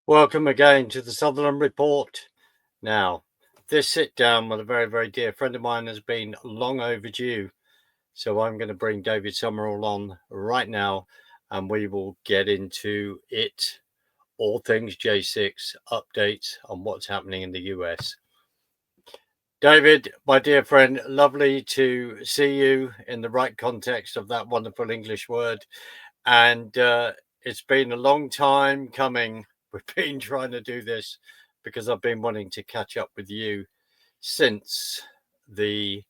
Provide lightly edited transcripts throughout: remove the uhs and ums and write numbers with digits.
Welcome again to the Sutherland Report. Now, this sit down with a very, very dear friend of mine has been long overdue. So I'm going to bring David Sumrall on right now and we will get into it. All things J6 updates on what's happening in the US. David, my dear friend, lovely to see you in the right context of that wonderful English word. And it's been a long time coming. We've been trying to do this because I've been wanting to catch up with you since the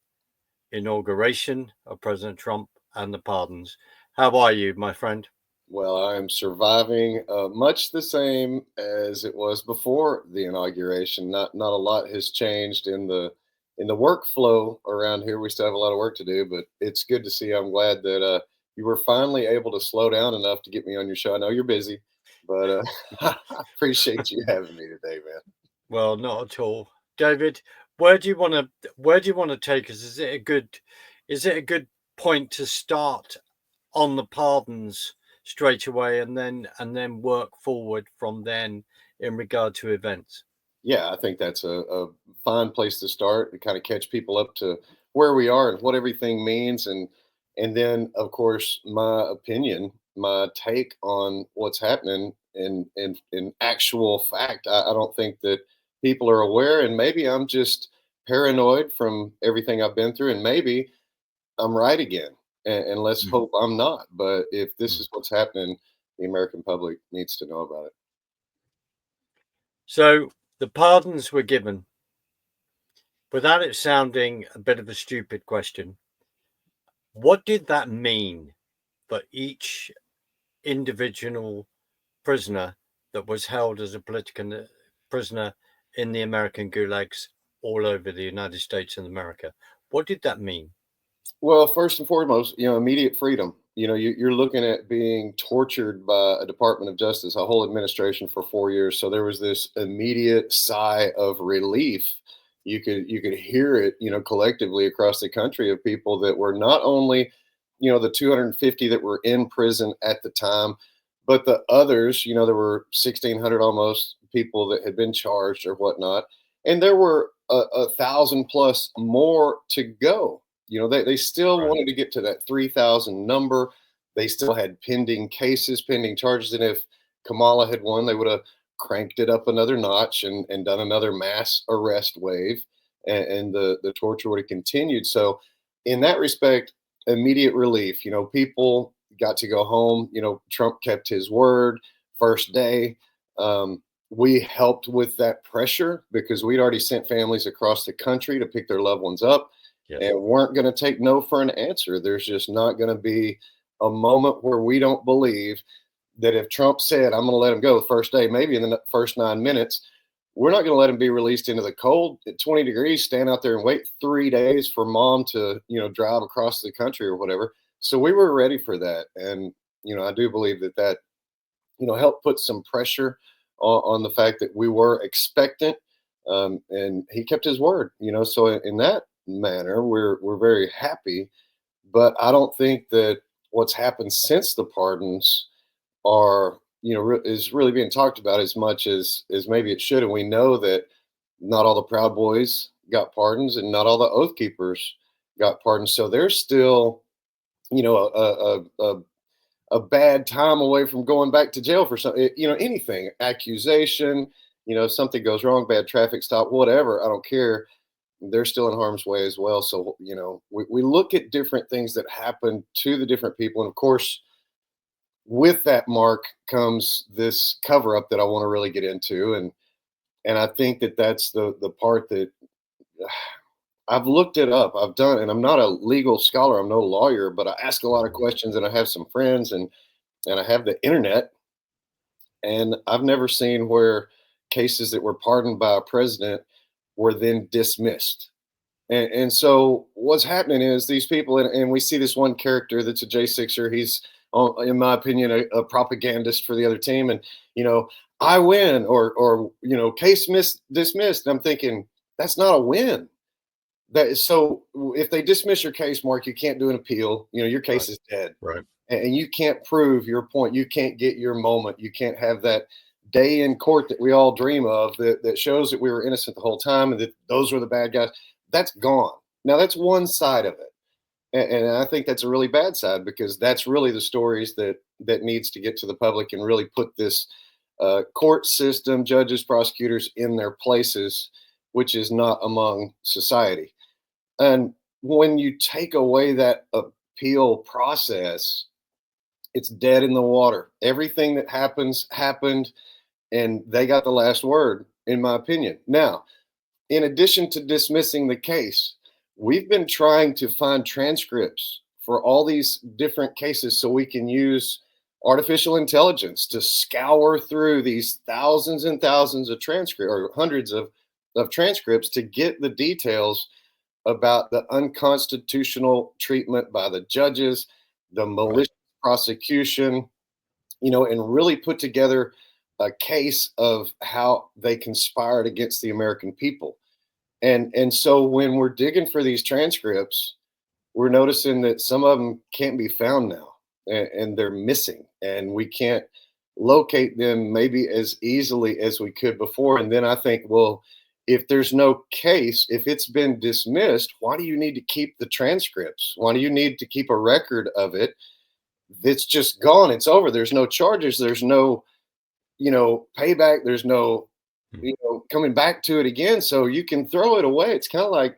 inauguration of President Trump and the pardons. How are you, my friend? Well, I am surviving much the same as it was before the inauguration. Not a lot has changed in the workflow around here. We still have a lot of work to do, but it's good to see. I'm glad that you were finally able to slow down enough to get me on your show. I know you're busy, but I appreciate you having me today, man. Well, not at all. David, where do you want to take us? Is it a good point to start on the pardons straight away and then work forward from then in regard to events? Yeah, I think that's a fine place to start to kind of catch people up to where we are and what everything means, and then of course my opinion, my take on what's happening in actual fact. I don't think that people are aware, and maybe I'm just paranoid from everything I've been through, and maybe I'm right again, and let's Mm, hope I'm not. But if this mm. is what's happening, the American public needs to know about it. So the pardons were given without it sounding a bit of a stupid question. What did that mean for each individual prisoner that was held as a political prisoner in the American gulags all over the United States and America? What did that mean? Well, first and foremost, immediate freedom. You're looking at being tortured by a Department of Justice, a whole administration for 4 years. So there was this immediate sigh of relief. You could hear it, collectively across the country of people that were not only, the 250 that were in prison at the time, but the others. There were 1,600 almost people that had been charged or whatnot, and there were a thousand plus more to go. They still Right. wanted to get to that 3,000 number. They still had pending cases, pending charges. And if Kamala had won, they would have cranked it up another notch and done another mass arrest wave. And the torture would have continued. So, in that respect, immediate relief. People got to go home. Trump kept his word first day. We helped with that pressure because we'd already sent families across the country to pick their loved ones up Yes. and weren't going to take no for an answer. There's just not going to be a moment where we don't believe that if Trump said, I'm going to let him go the first day, maybe in the first 9 minutes, we're not going to let him be released into the cold at 20 degrees, stand out there and wait 3 days for mom to, drive across the country or whatever. So we were ready for that. And, I do believe that, helped put some pressure on the fact that we were expectant. And he kept his word, so in that manner, we're very happy. But I don't think that what's happened since the pardons are is really being talked about as much as maybe it should. And we know that not all the Proud Boys got pardons, and not all the Oath Keepers got pardons. So there's still a bad time away from going back to jail for something. Anything, accusation. Something goes wrong, bad traffic stop, whatever. I don't care, they're still in harm's way as well. So, we look at different things that happen to the different people. And of course, with that, Mark, comes this cover up that I want to really get into. And I think that that's the part that I've looked it up. I've done, and I'm not a legal scholar, I'm no lawyer, but I ask a lot of questions, and I have some friends, and I have the internet. And I've never seen where cases that were pardoned by a president were then dismissed. And so what's happening is these people, and we see this one character that's a J6er. He's, in my opinion, a propagandist for the other team. And, I win, or case dismissed. And I'm thinking, that's not a win. That is, so if they dismiss your case, Mark, you can't do an appeal. Your Right. case is dead, Right. and you can't prove your point. You can't get your moment. You can't have day in court that we all dream of, that shows that we were innocent the whole time and that those were the bad guys, that's gone. Now that's one side of it. And I think that's a really bad side, because that's really the stories that needs to get to the public and really put this court system, judges, prosecutors in their places, which is not among society. And when you take away that appeal process, it's dead in the water. Everything that happens happened, and they got the last word, in my opinion. Now, in addition to dismissing the case, we've been trying to find transcripts for all these different cases so we can use artificial intelligence to scour through these thousands and thousands of transcripts, or hundreds of transcripts, to get the details about the unconstitutional treatment by the judges, the malicious prosecution, and really put together a case of how they conspired against the American people. And so when we're digging for these transcripts, we're noticing that some of them can't be found now, and they're missing, and we can't locate them maybe as easily as we could before. And then I think, well, if there's no case, if it's been dismissed, why do you need to keep the transcripts? Why do you need to keep a record of it? It's just gone. It's over. There's no charges. There's no, payback. There's no, coming back to it again. So you can throw it away. It's kind of like,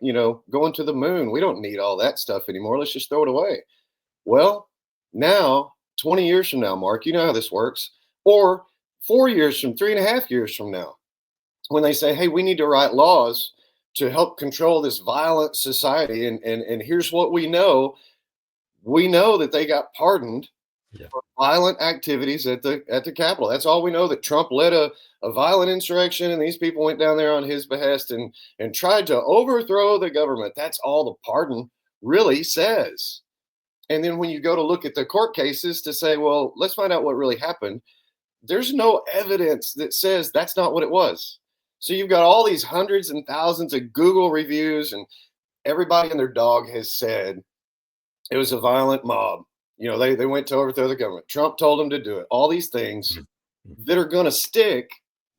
going to the moon. We don't need all that stuff anymore. Let's just throw it away. Well, now, 20 years from now, Mark, you know how this works. Or 4 years from, 3.5 years from now, when they say, hey, we need to write laws to help control this violent society. And here's what we know. We know that they got pardoned for violent activities at the Capitol. That's all we know, that Trump led a violent insurrection, and these people went down there on his behest and tried to overthrow the government. That's all the pardon really says. And then when you go to look at the court cases to say, well, let's find out what really happened, there's no evidence that says that's not what it was. So you've got all these hundreds and thousands of Google reviews, and everybody and their dog has said it was a violent mob. They went to overthrow the government. Trump told them to do it. All these things that are going to stick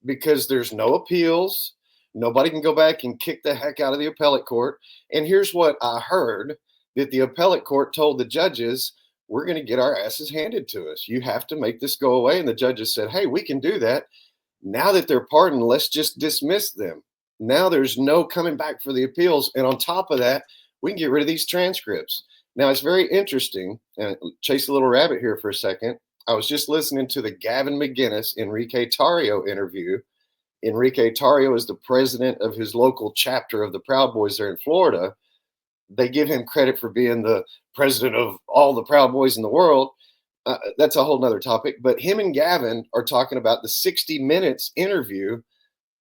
because there's no appeals. Nobody can go back and kick the heck out of the appellate court. And here's what I heard, that the appellate court told the judges, we're going to get our asses handed to us. You have to make this go away. And the judges said, hey, we can do that. Now that they're pardoned, let's just dismiss them. Now there's no coming back for the appeals. And on top of that, we can get rid of these transcripts. Now, it's very interesting, and chase a little rabbit here for a second. I was just listening to the Gavin McInnes, Enrique Tarrio interview. Enrique Tarrio is the president of his local chapter of the Proud Boys there in Florida. They give him credit for being the president of all the Proud Boys in the world. That's a whole nother topic. But him and Gavin are talking about the 60 Minutes interview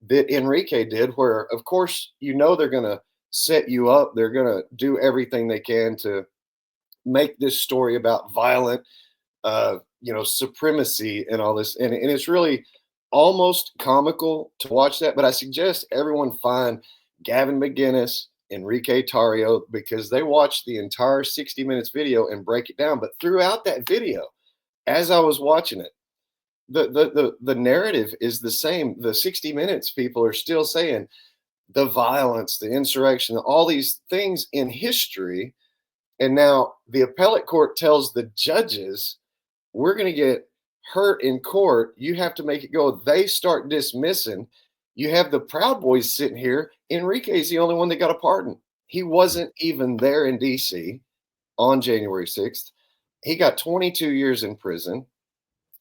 that Enrique did, where, of course, they're going to set you up. They're going to do everything they can to make this story about violent, supremacy and all this. And it's really almost comical to watch that. But I suggest everyone find Gavin McInnes, Enrique Tarrio, because they watch the entire 60 Minutes video and break it down. But throughout that video, as I was watching it, the narrative is the same. The 60 Minutes people are still saying the violence, the insurrection, all these things in history. And now the appellate court tells the judges, we're going to get hurt in court. You have to make it go. They start dismissing. You have the Proud Boys sitting here. Enrique's the only one that got a pardon. He wasn't even there in D.C. on January 6th. He got 22 years in prison.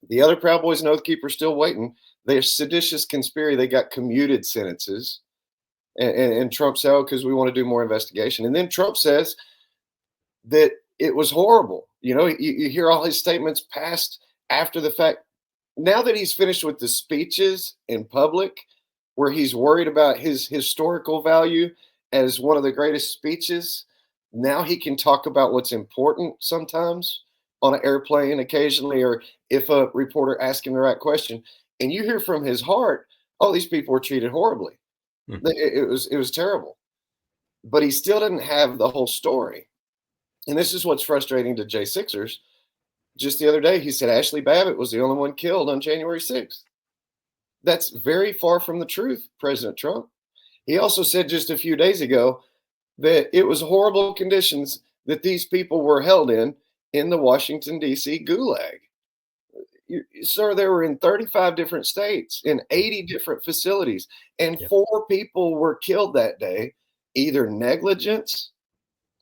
The other Proud Boys and Oath Keepers still waiting. They're seditious conspiracy. They got commuted sentences. And Trump said, because we want to do more investigation. And then Trump says that it was horrible. You hear all his statements passed after the fact. Now that he's finished with the speeches in public, where he's worried about his historical value as one of the greatest speeches, now he can talk about what's important sometimes on an airplane occasionally, or if a reporter asks him the right question. And you hear from his heart, oh, these people were treated horribly. It was terrible. But he still didn't have the whole story. And this is what's frustrating to Jay Sixers. Just the other day, he said Ashley Babbitt was the only one killed on January 6th. That's very far from the truth, President Trump. He also said just a few days ago that it was horrible conditions that these people were held in the Washington, D.C. gulag. Sir, they were in 35 different states, in 80 different facilities, and Yep. 4 people were killed that day, either negligence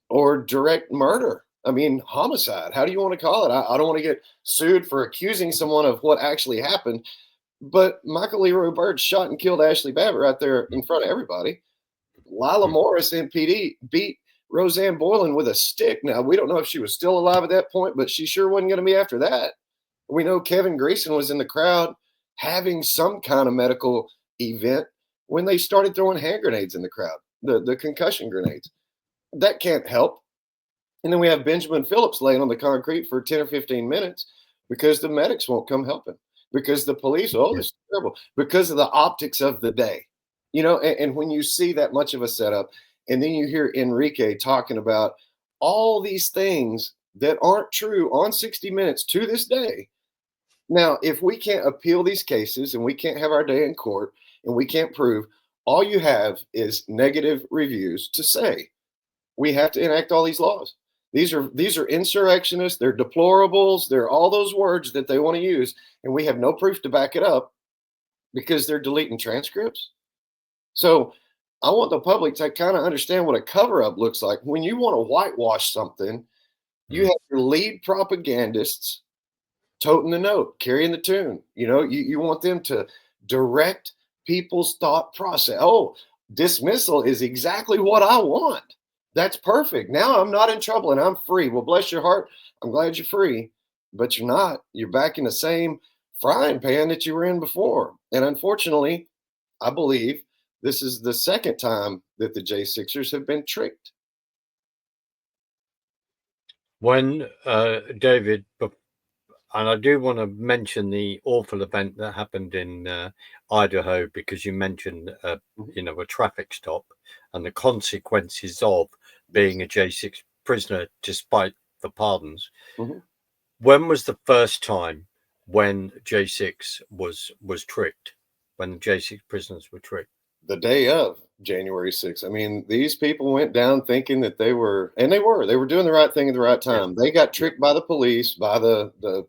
or direct murder. I mean, homicide. How do you want to call it? I don't want to get sued for accusing someone of what actually happened. But Michael Leroy Bird shot and killed Ashley Babbitt right there in front of everybody. Lila Mm. Morris, MPD, beat Roseanne Boylan with a stick. Now, we don't know if she was still alive at that point, but she sure wasn't going to be after that. We know Kevin Greason was in the crowd having some kind of medical event when they started throwing hand grenades in the crowd, the concussion grenades. That can't help. And then we have Benjamin Phillips laying on the concrete for 10 or 15 minutes because the medics won't come help him, because the police, oh, Yeah. this is terrible, because of the optics of the day. And when you see that much of a setup, and then you hear Enrique talking about all these things that aren't true on 60 Minutes to this day. Now, if we can't appeal these cases and we can't have our day in court and we can't prove, all you have is negative reviews to say. We have to enact all these laws. These are insurrectionists, they're deplorables, they're all those words that they want to use, and we have no proof to back it up because they're deleting transcripts. So I want the public to kind of understand what a cover-up looks like. When you want to whitewash something, you Mm. have your lead propagandists toting the note, carrying the tune. You want them to direct people's thought process. Oh, dismissal is exactly what I want. That's perfect. Now I'm not in trouble and I'm free. Well, bless your heart. I'm glad you're free, but you're not. You're back in the same frying pan that you were in before. And unfortunately, I believe this is the second time that the J6ers have been tricked. When David, and I do want to mention the awful event that happened in Idaho, because you mentioned, Mhm. a traffic stop and the consequences of being a J6 prisoner despite the pardons. Mhm. When was the first time when J6 was tricked? When the J6 prisoners were tricked? The day of January 6th. I mean, these people went down thinking that they were doing the right thing at the right Yes. time. They got Yeah. tricked by the police, by the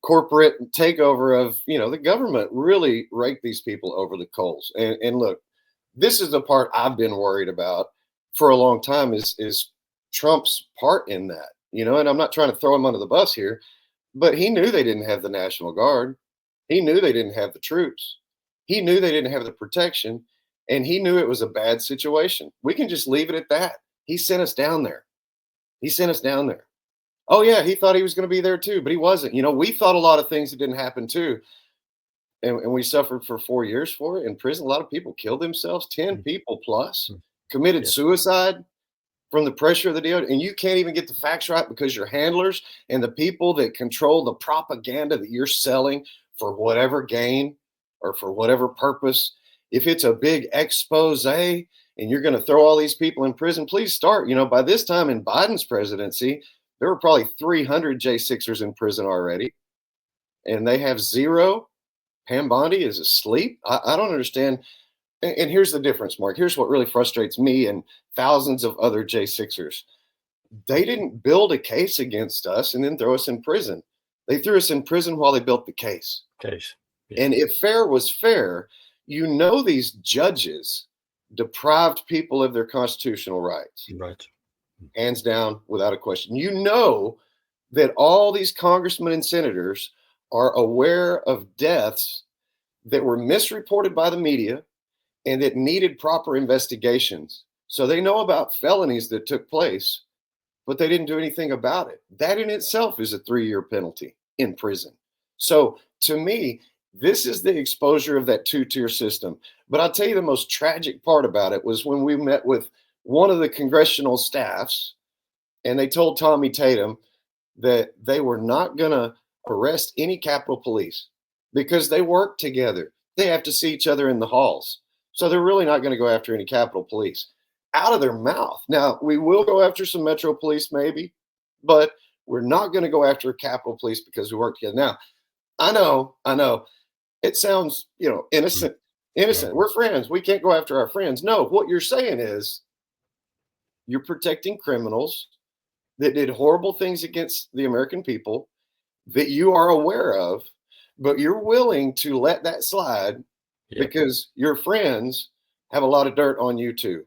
corporate takeover of, the government really raked these people over the coals. And look, this is the part I've been worried about for a long time is Trump's part in that. And I'm not trying to throw him under the bus here, but he knew they didn't have the National Guard. He knew they didn't have the troops. He knew they didn't have the protection. And he knew it was a bad situation. We can just leave it at that. He sent us down there. He sent us down there. Oh, yeah, he thought he was going to be there too, but he wasn't. We thought a lot of things that didn't happen too. And we suffered for 4 years for it in prison. A lot of people killed themselves, 10 Mm. people plus, Mm. committed Yes. suicide from the pressure of the deal, and you can't even get the facts right because your handlers and the people that control the propaganda that you're selling for whatever gain or for whatever purpose, if it's a big expose and you're going to throw all these people in prison, please start. By this time in Biden's presidency, there were probably 300 J6ers in prison already, and they have zero. Pam Bondi is asleep. I don't understand. And here's the difference, Mark. Here's what really frustrates me and thousands of other J6ers. They didn't build a case against us and then throw us in prison. They threw us in prison while they built the case. Case. Yeah. And if fair was fair, these judges deprived people of their constitutional rights, Right. hands down, without a question. That all these congressmen and senators are aware of deaths that were misreported by the media and that needed proper investigations. So they know about felonies that took place, but they didn't do anything about it. That in itself is a 3-year penalty in prison. So to me, this is the exposure of that two-tier system. But I'll tell you the most tragic part about it was when we met with one of the congressional staffs and they told Tommy Tatum that they were not going to arrest any Capitol Police because they work together. They have to see each other in the halls. So they're really not going to go after any Capitol Police out of their mouth. Now, we will go after some Metro Police, maybe, but we're not going to go after Capitol Police because we work together. Now, I know. It sounds, innocent. Yeah. Innocent. We're friends. We can't go after our friends. No, what you're saying is you're protecting criminals that did horrible things against the American people that you are aware of, but you're willing to let that slide Yeah. because your friends have a lot of dirt on you too.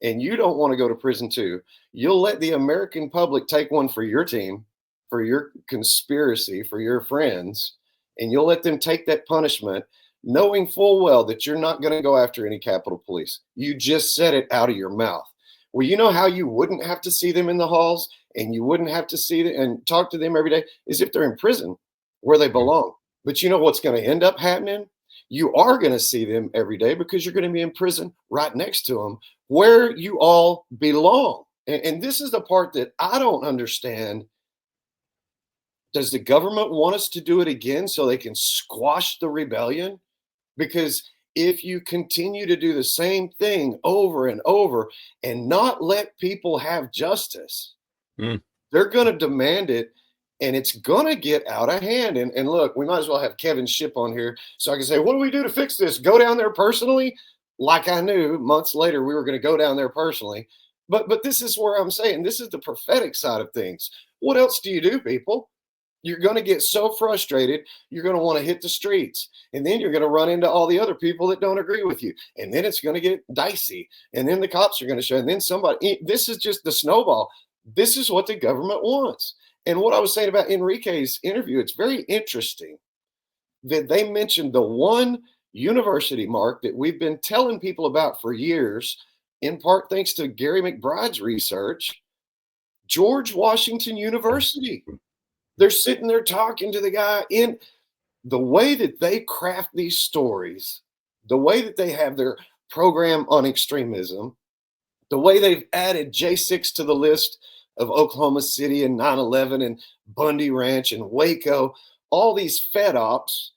And you don't want to go to prison too. You'll let the American public take one for your team, for your conspiracy, for your friends, and you'll let them take that punishment, knowing full well that you're not going to go after any Capitol Police. You just said it out of your mouth. Well, you know how you wouldn't have to see them in the halls and you wouldn't have to see them and talk to them every day is if they're in prison where they Mm. belong. But you know what's going to end up happening? You are going to see them every day because you're going to be in prison right next to them where you all belong. And this is the part that I don't understand. Does the government want us to do it again so they can squash the rebellion? Because if you continue to do the same thing over and over and not let people have justice, Mm. they're going to demand it and it's going to get out of hand. And look, we might as well have Kevin Ship on here so I can say, what do we do to fix this? Go down there personally? Like I knew months later we were going to go down there personally. But this is where I'm saying this is the prophetic side of things. What else do you do, people? You're going to get so frustrated, you're going to want to hit the streets. And then you're going to run into all the other people that don't agree with you. And then it's going to get dicey. And then the cops are going to show. And then this is just the snowball. This is what the government wants. And what I was saying about Enrique's interview, it's very interesting that they mentioned the one university, Mark, that we've been telling people about for years, in part thanks to Gary McBride's research, George Washington University. They're sitting there talking to the guy in the way that they craft these stories, the way that they have their program on extremism, the way they've added J6 to the list of Oklahoma City and 9/11 and Bundy Ranch and Waco, all these Fed ops,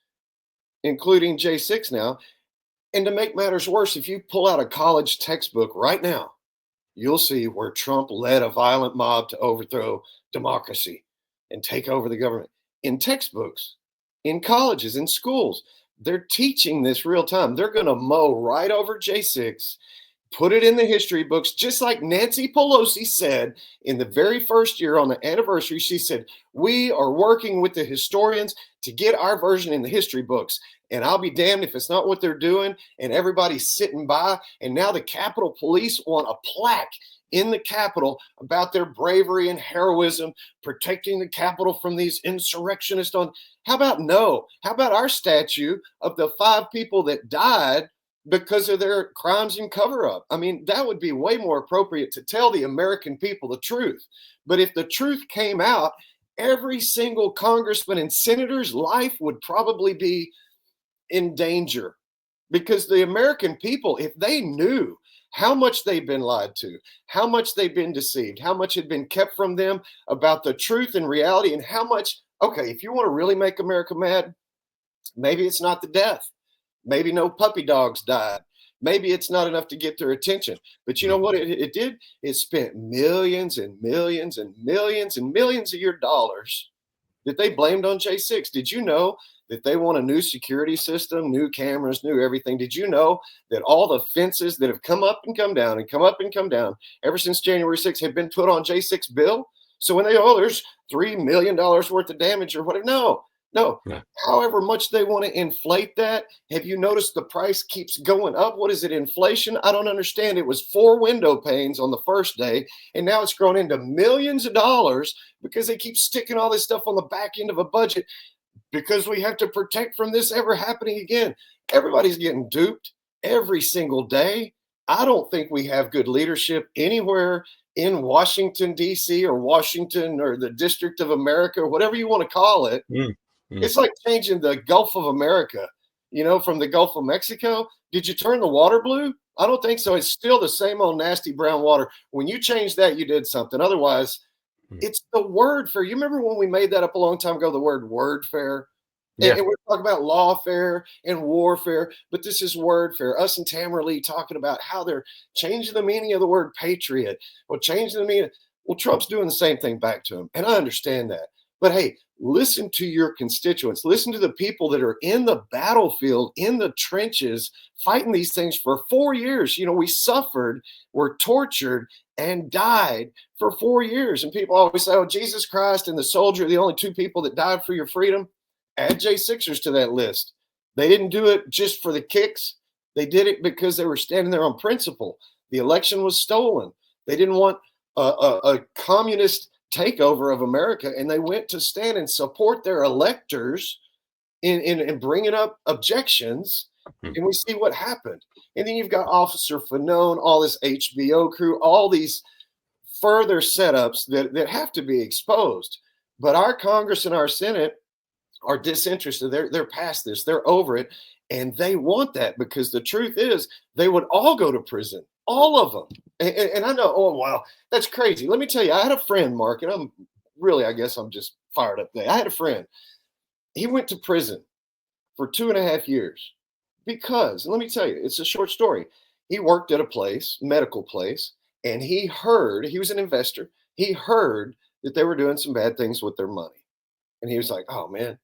including J6 now. And to make matters worse, if you pull out a college textbook right now, you'll see where Trump led a violent mob to overthrow democracy and take over the government. In textbooks, in colleges, in schools, they're teaching this real time. They're going to mow right over J6, put it in the history books, just like Nancy Pelosi said in the very first year on the anniversary. She said, we are working with the historians to get our version in the history books. And I'll be damned if it's not what they're doing. And everybody's sitting by. And now the Capitol Police want a plaque in the Capitol about their bravery and heroism, protecting the Capitol from these insurrectionists. How about no? How about our statue of the 5 people that died because of their crimes and cover up? I mean, that would be way more appropriate to tell the American people the truth. But if the truth came out, every single congressman and senator's life would probably be in danger, because the American people, if they knew how much they've been lied to, how much they've been deceived, how much had been kept from them about the truth and reality, and how much, okay, if you want to really make America mad, maybe it's not the death. Maybe no puppy dogs died. Maybe it's not enough to get their attention. But you know what it did? It spent millions and millions and millions and millions of your dollars that they blamed on J6. Did you know that they want a new security system, new cameras, new everything? Did you know that all the fences that have come up and come down and come up and come down ever since January 6th have been put on J6 bill? So when they, there's $3 million worth of damage or whatever. No. Yeah. However much they want to inflate that, have you noticed the price keeps going up? What is it, inflation? I don't understand. It was 4 window panes on the first day, and now it's grown into millions of dollars because they keep sticking all this stuff on the back end of a budget because we have to protect from this ever happening again. Everybody's getting duped every single day. I don't think we have good leadership anywhere in Washington, D.C. or Washington or the District of America, or whatever you want to call it. It's like changing the Gulf of America, from the Gulf of Mexico. Did you turn the water blue? I don't think so. It's still the same old nasty brown water. When you change that, you did something. Otherwise, it's the word fair. You remember when we made that up a long time ago, the word word fair? Yeah. And we're talking about lawfare and warfare, but this is word fair. Us and Tamara Lee talking about how they're changing the meaning of the word patriot or changing the meaning. Well, Trump's doing the same thing back to him. And I understand that. But hey, listen to your constituents. Listen to the people that are in the battlefield, in the trenches, fighting these things for 4 years. We suffered, were tortured, and died for 4 years. And people always say, oh, Jesus Christ and the soldier are the only two people that died for your freedom. Add J6ers to that list. They didn't do it just for the kicks. They did it because they were standing there on principle. The election was stolen. They didn't want a communist takeover of America, and they went to stand and support their electors in bringing up objections. And we see what happened. And then you've got Officer Fanone, all this HBO crew, all these further setups that have to be exposed. But our Congress and our Senate are disinterested. They're past this. They're over it. And they want that because the truth is they would all go to prison, all of them. And I know, oh, wow, that's crazy. Let me tell you, I had a friend, Mark, and I guess I'm just fired up today. I had a friend. He went to prison for 2.5 years because, let me tell you, it's a short story. He worked at a place, medical place, and he was an investor. He heard that they were doing some bad things with their money. And he was like, oh, man,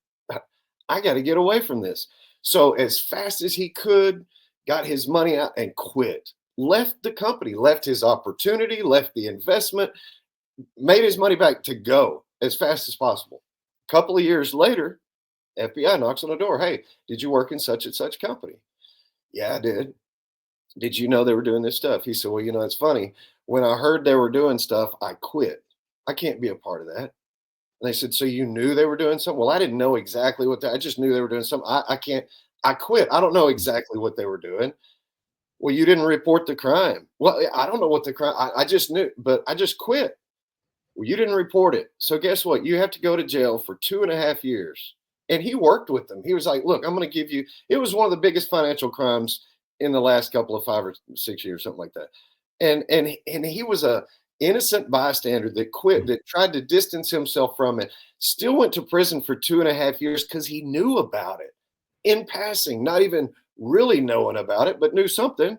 I got to get away from this. So as fast as he could, got his money out and quit, left the company, left his opportunity, left the investment, made his money back to go as fast as possible. A couple of years later, FBI knocks on the door. Hey, did you work in such and such company? Yeah, I did. Did you know they were doing this stuff? He said, well, it's funny. When I heard they were doing stuff, I quit. I can't be a part of that. And they said, so you knew they were doing something? Well, I didn't know exactly I just knew they were doing something. I quit. I don't know exactly what they were doing. Well, you didn't report the crime. Well, I don't know what the crime, I just knew, but I just quit. Well, you didn't report it. So guess what? You have to go to jail for 2.5 years. And he worked with them. He was like, look, I'm going to give you, it was one of the biggest financial crimes in the last couple of 5 or 6 years, something like that. And he was a innocent bystander that quit, that tried to distance himself from it, still went to prison for 2.5 years because he knew about it in passing, not even really knowing about it, but knew something.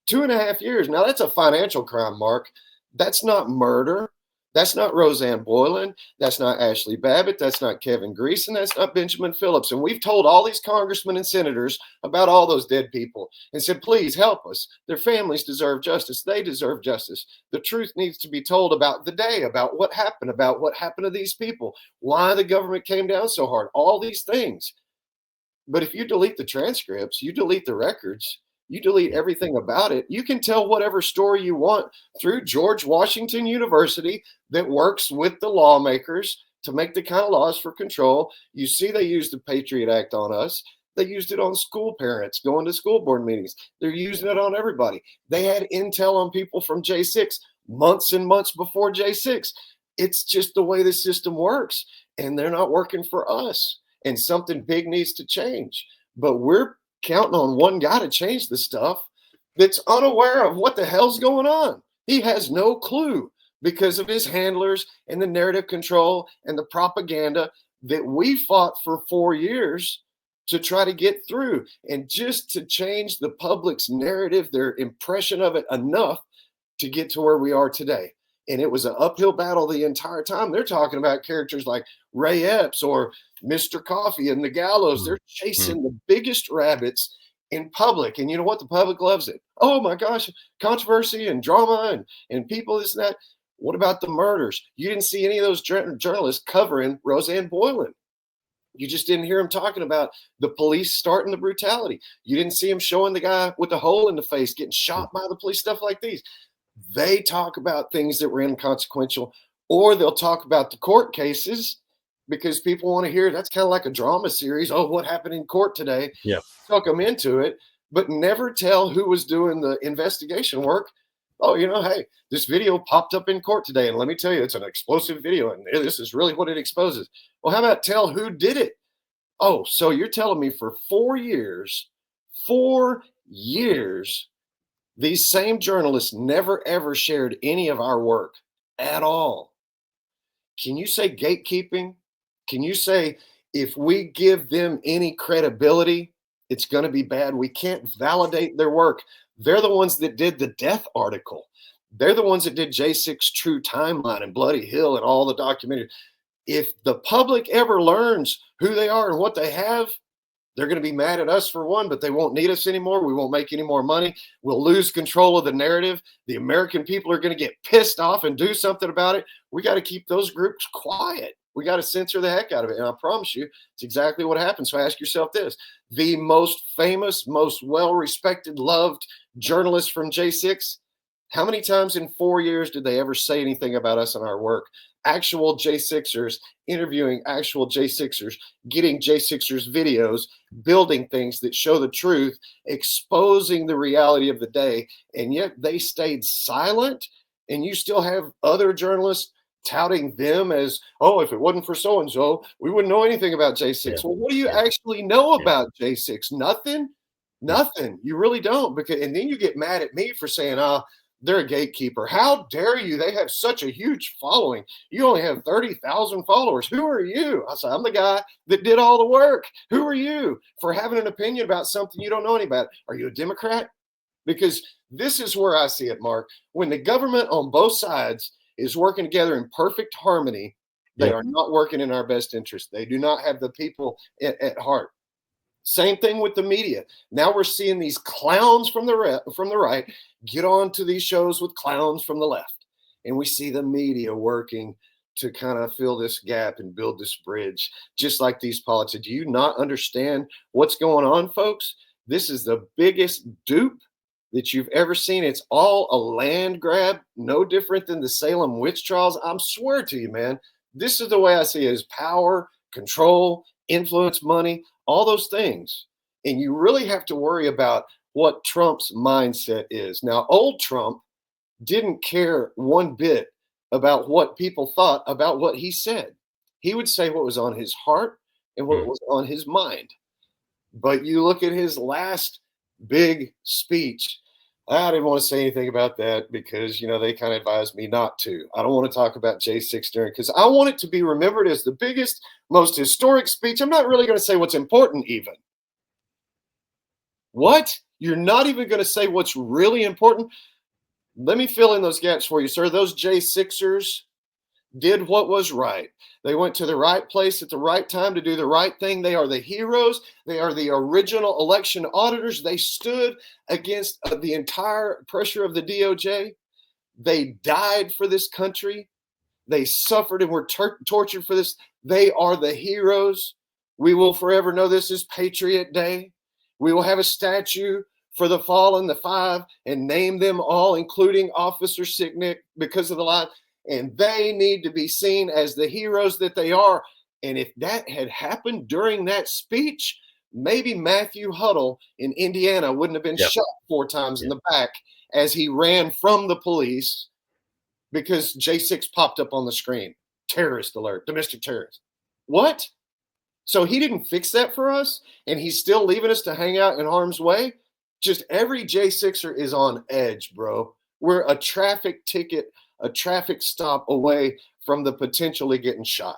2.5 years. Now that's a financial crime, Mark. That's not murder. That's not Roseanne Boylan. That's not Ashley Babbitt. That's not Kevin Greason. That's not Benjamin Phillips. And we've told all these congressmen and senators about all those dead people and said, please help us. Their families deserve justice. They deserve justice. The truth needs to be told about the day, about what happened to these people, why the government came down so hard, all these things. But if you delete the transcripts, you delete the records, you delete everything about it, you can tell whatever story you want through George Washington University that works with the lawmakers to make the kind of laws for control. You see, they used the Patriot Act on us. They used it on school parents going to school board meetings. They're using it on everybody. They had intel on people from J6 months and months before J6. It's just the way the system works, and they're not working for us. And something big needs to change. But we're counting on one guy to change the stuff that's unaware of what the hell's going on. He has no clue because of his handlers and the narrative control and the propaganda that we fought for 4 years to try to get through, and just to change the public's narrative, their impression of it enough to get to where we are today. And it was an uphill battle the entire time. They're talking about characters like Ray Epps or Mr. Coffee and the Gallows. They're chasing the biggest rabbits in public. And you know what? The public loves it. Oh my gosh, controversy and drama and people, this and that. What about the murders? You didn't see any of those journalists covering Roseanne Boylan. You just didn't hear him talking about the police starting the brutality. You didn't see him showing the guy with the hole in the face getting shot by the police, stuff like these. They talk about things that were inconsequential, or they'll talk about the court cases because people want to hear. That's kind of like a drama series. Oh, what happened in court today? Yeah. Suck them into it, but never tell who was doing the investigation work. Oh, hey, this video popped up in court today, and let me tell you, it's an explosive video, and this is really what it exposes. Well, how about tell who did it? Oh, so you're telling me for 4 years, these same journalists never, ever shared any of our work at all. Can you say gatekeeping? Can you say if we give them any credibility, it's going to be bad? We can't validate their work. They're the ones that did the death article. They're the ones that did J6 True Timeline and Bloody Hill and all the documentaries. If the public ever learns who they are and what they have, they're going to be mad at us for one, but they won't need us anymore. We won't make any more money. We'll lose control of the narrative. The American people are going to get pissed off and do something about it. We got to keep those groups quiet. We got to censor the heck out of it. And I promise you, it's exactly what happens. So ask yourself this: the most famous, most well-respected, loved journalist from J6, how many times in 4 years did they ever say anything about us and our work? Actual J6ers interviewing actual J6ers, getting J6ers videos, building things that show the truth, exposing the reality of the day, and yet they stayed silent. And you still have other journalists touting them as, oh, if it wasn't for so and so, we wouldn't know anything about J6. Yeah. Well, what do you Yeah. actually know Yeah. about J6? Nothing. Yeah. Nothing. You really don't. Because, and then you get mad at me for saying, they're a gatekeeper. How dare you? They have such a huge following. You only have 30,000 followers. Who are you? I said, I'm the guy that did all the work. Who are you for having an opinion about something you don't know any about? Are you a Democrat? Because this is where I see it, Mark. When the government on both sides is working together in perfect harmony, they Yeah. are not working in our best interest. They do not have the people at heart. Same thing with the media. Now we're seeing these clowns from the right get on to these shows with clowns from the left, and we see the media working to kind of fill this gap and build this bridge, just like these politicians. Do you not understand what's going on, folks? This is the biggest dupe that you've ever seen. It's all a land grab, no different than the Salem witch trials. I swear to you, man, this is the way I see it: is power, control, influence, money, all those things. And you really have to worry about what Trump's mindset is. Now, old Trump didn't care one bit about what people thought about what he said. He would say what was on his heart and what was on his mind. But you look at his last big speech. I didn't want to say anything about that because, they kind of advised me not to. I don't want to talk about J6 during, because I want it to be remembered as the biggest, most historic speech. I'm not really going to say what's important even. What? You're not even going to say what's really important? Let me fill in those gaps for you, sir. Those J6ers did what was right. They went to the right place at the right time to do the right thing. They are the heroes. They are the original election auditors. They stood against the entire pressure of the DOJ. They died for this country. They suffered and were tortured for this. They are the heroes. We will forever know this is Patriot Day. We will have a statue for the fallen, the five, and name them all, including Officer Sicknick, because of the line. And they need to be seen as the heroes that they are. And if that had happened during that speech, maybe Matthew Huddle in Indiana wouldn't have been shot 4 times in the back as he ran from the police because J6 popped up on the screen. Terrorist alert, domestic terrorist. What? So he didn't fix that for us, and he's still leaving us to hang out in harm's way? Just every J6er is on edge, bro. We're a traffic ticket, a traffic stop away from the potentially getting shot.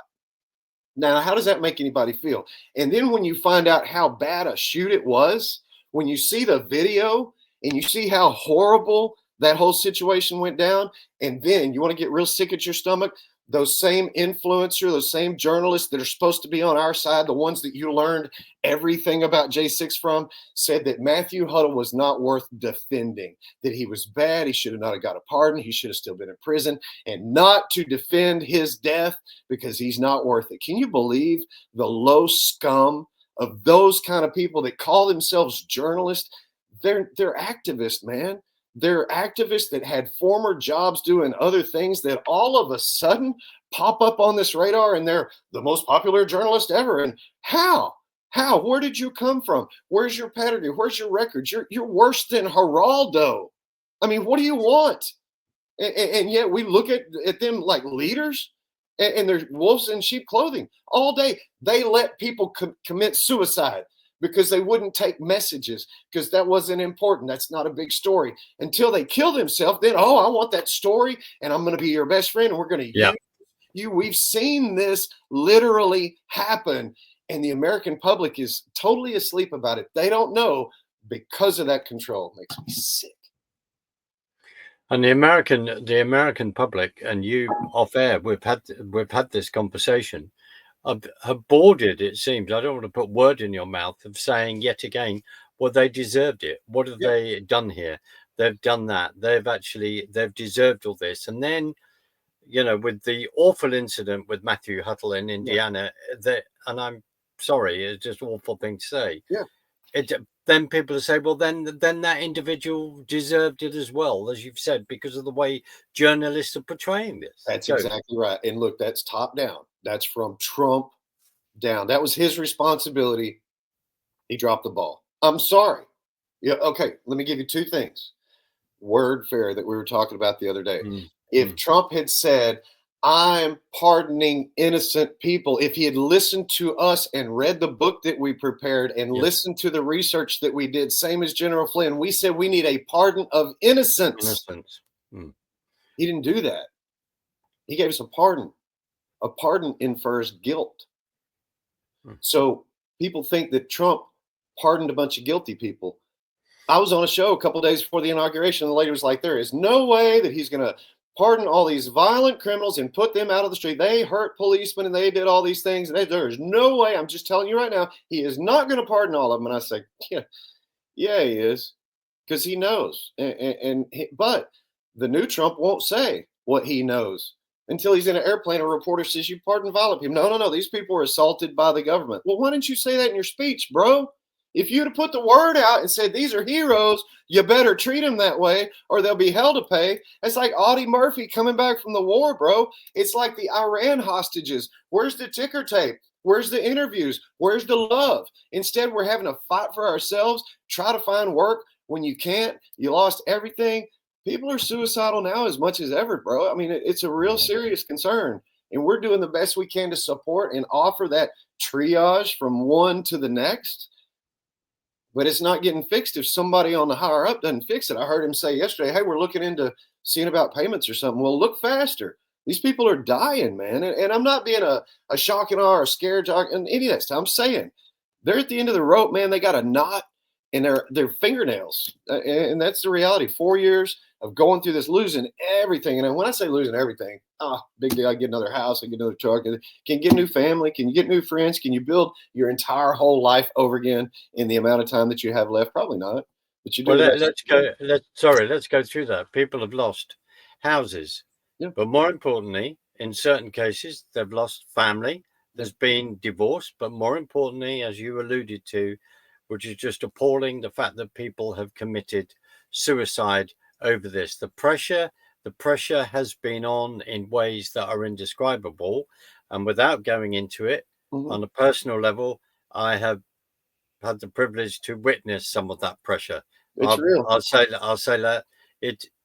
Now, how does that make anybody feel? And then when you find out how bad a shoot it was, when you see the video and you see how horrible that whole situation went down, and then you want to get real sick at your stomach, those same influencer, those same journalists that are supposed to be on our side, the ones that you learned everything about J6 from, said that Matthew Huddle was not worth defending, that he was bad, he should have not have got a pardon, he should have still been in prison, and not to defend his death because he's not worth it. Can you believe the low scum of those kind of people that call themselves journalists? They're activists, man. They're activists that had former jobs doing other things that all of a sudden pop up on this radar, and they're the most popular journalist ever. And how? Where did you come from? Where's your pedigree? Where's your records? You're worse than Geraldo. I mean, what do you want? And yet we look at them like leaders, and they're wolves in sheep clothing all day. They let people commit suicide because they wouldn't take messages because that wasn't important. That's not a big story until they kill themselves. Then, oh, I want that story and I'm going to be your best friend and we're going to use you. We've seen this literally happen, and the American public is totally asleep about it. They don't know because of that control. It makes me sick. And the American public and you off air, we've had this conversation. Have boarded, it seems. I don't want to put word in your mouth of saying yet again, well, they deserved it. What have Yeah, they done here? They've done that. They've deserved all this. And then, with the awful incident with Matthew Huttle in yeah, Indiana, and I'm sorry, it's just an awful thing to say. yeah. It Then people say, well, then that individual deserved it as well, as you've said, because of the way journalists are portraying this. That's Go. exactly right. And look, that's top down. That's from Trump down. That was his responsibility. He dropped the ball. I'm sorry. Yeah. Okay. Let me give you two things. Word fair that we were talking about the other day. Mm, If mm, Trump had said, I'm pardoning innocent people, if he had listened to us and read the book that we prepared and yes, listened to the research that we did, same as General Flynn, we said we need a pardon of innocence. innocence. Mm, He didn't do that. He gave us a pardon. A pardon infers guilt. mm, So people think that Trump pardoned a bunch of guilty people. I was on a show a couple days before the inauguration, and the lady was like, there is no way that he's going to pardon all these violent criminals and put them out of the street. They hurt policemen and they did all these things. There is no way. I'm just telling you right now, he is not going to pardon all of them. And I say, yeah, he is, because he knows. But the new Trump won't say what he knows until he's in an airplane. A reporter says, you pardon violent people. No, no, no. These people were assaulted by the government. Well, why didn't you say that in your speech, bro? If you'd have put the word out and said, these are heroes, you better treat them that way or they'll be hell to pay. It's like Audie Murphy coming back from the war, bro. It's like the Iran hostages. Where's the ticker tape? Where's the interviews? Where's the love? Instead, we're having to fight for ourselves, try to find work when you can't. You lost everything. People are suicidal now as much as ever, bro. I mean, it's a real serious concern. And we're doing the best we can to support and offer that triage from one to the next, but it's not getting fixed if somebody on the higher up doesn't fix it. I heard him say yesterday, hey, we're looking into seeing about payments or something. Well, look faster. These people are dying, man. And I'm not being a shock and awe or a scare jock and any of that stuff. I'm saying they're at the end of the rope, man. They got a knot in their fingernails. And that's the reality. 4 years of going through this, losing everything. And when I say losing everything, big deal. I get another house, I get another truck. Can you get a new family? Can you get new friends? Can you build your entire whole life over again in the amount of time that you have left? Probably not. But you do Well, the let, best let's you can. go. Let's go through that. People have lost houses, Yeah. but more importantly, in certain cases, they've lost family. Yeah. There's been divorce, but more importantly, as you alluded to, which is just appalling, the fact that people have committed suicide over this. The pressure has been on in ways that are indescribable, and without going into it, Mhm. on a personal level, I have had the privilege to witness some of that pressure. It's I'll, real. I'll say that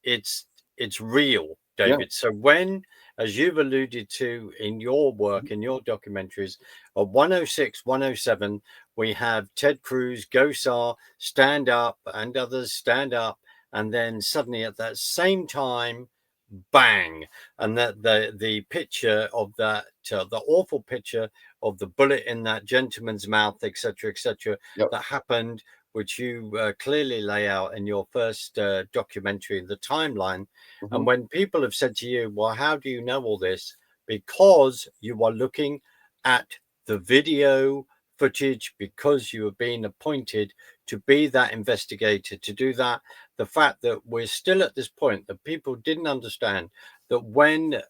it's real, Yeah. David. So when, as you've alluded to in your work, in your documentaries, at 106, 107, we have Ted Cruz, Gosar, stand up, and others stand up, and then suddenly at that same time, bang, and that the picture of that the awful picture of the bullet in that gentleman's mouth, etc., Yep. that happened, which you clearly lay out in your first documentary, the timeline. And Mhm. when people have said to you, well, how do you know all this? Because you are looking at the video footage, because you have been appointed to be that investigator, to do that. The fact that we're still at this point, that people didn't understand that when